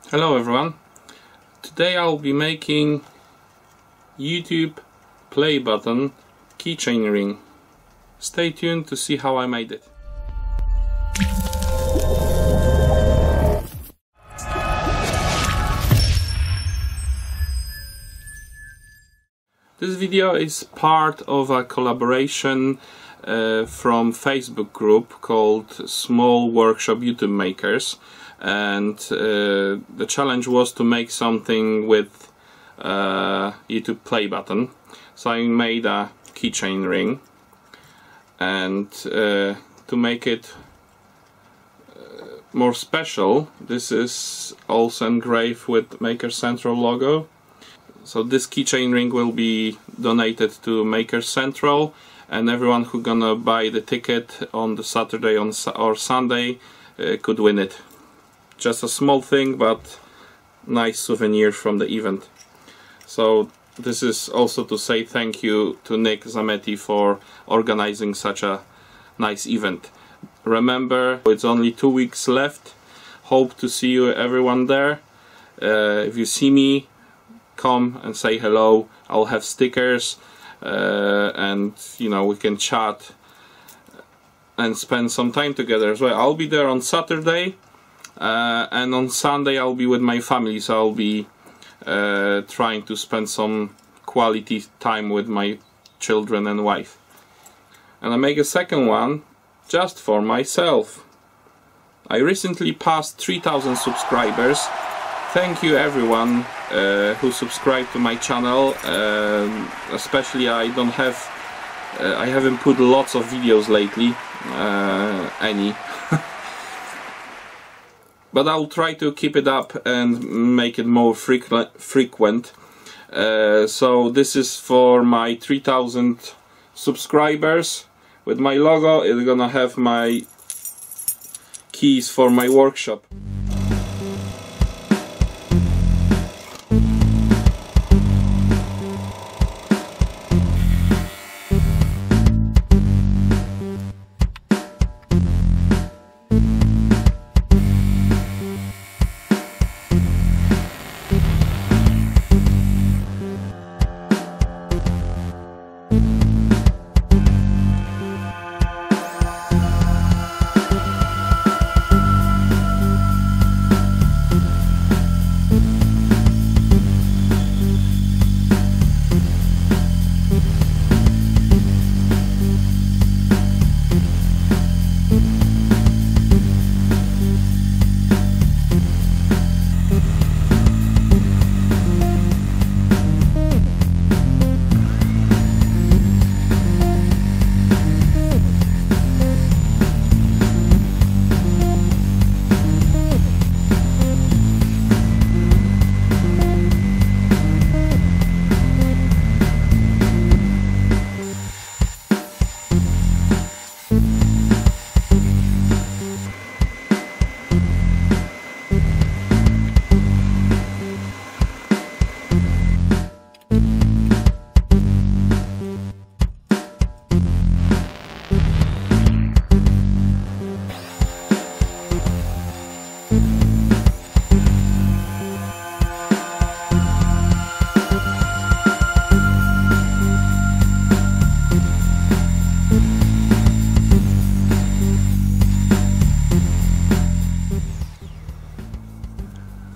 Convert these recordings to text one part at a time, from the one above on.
Hello everyone. Today I'll be making YouTube play button keychain ring. Stay tuned to see how I made it. This video is part of a collaboration from Facebook group called Small Workshop YouTube Makers, and the challenge was to make something with YouTube play button. So I made a keychain ring, and to make it more special, this is also engraved with Maker Central logo. So this keychain ring will be donated to Maker Central, and everyone who gonna buy the ticket on the Saturday or Sunday could win it. Just a small thing, but nice souvenir from the event. So this is also to say thank you to Nick Zametti for organizing such a nice event. Remember, it's only 2 weeks left. Hope to see you everyone there. If you see me, come and say hello. I'll have stickers, and you know, we can chat and spend some time together as well. I'll be there on Saturday, and on Sunday I'll be with my family, so I'll be trying to spend some quality time with my children and wife. And I make a second one just for myself. I recently passed 3,000 subscribers. Thank you everyone who subscribed to my channel. Especially I haven't put lots of videos lately, any. But I'll try to keep it up and make it more frequent. So this is for my 3,000 subscribers. With my logo, it's gonna have my keys for my workshop.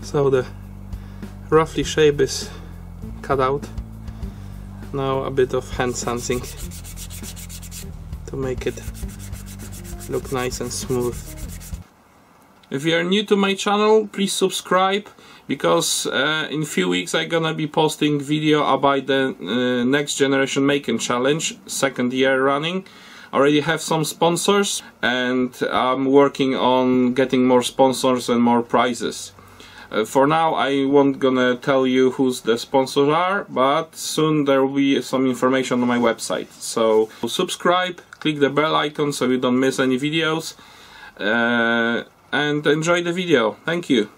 So the roughly shape is cut out. Now a bit of hand sanding to make it look nice and smooth. If you are new to my channel, please subscribe, because in a few weeks I'm gonna be posting video about the Next Generation Making Challenge, 2nd year running. Already have some sponsors, and I'm working on getting more sponsors and more prizes. For now I won't gonna tell you who the sponsors are, but soon there will be some information on my website. So subscribe, click the bell icon so you don't miss any videos, and enjoy the video. Thank you.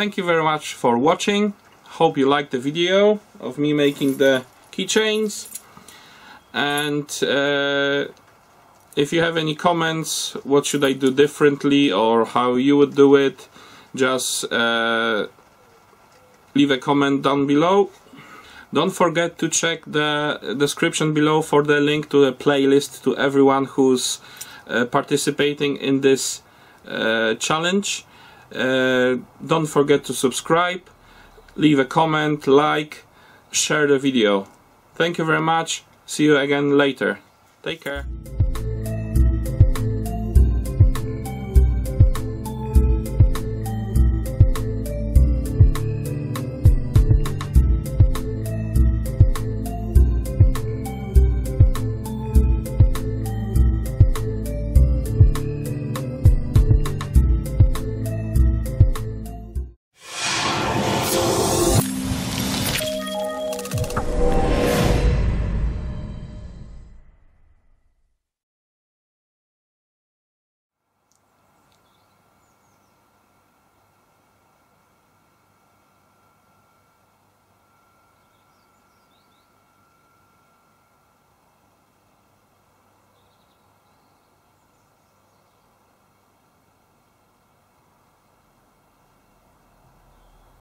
thank you very much for watching. Hope you liked the video of me making the keychains. And if you have any comments, what should I do differently or how you would do it, just leave a comment down below. Don't forget to check the description below for the link to the playlist to everyone who's participating in this challenge. Don't forget to subscribe, leave a comment, like, share the video. Thank you very much. See you again later. Take care.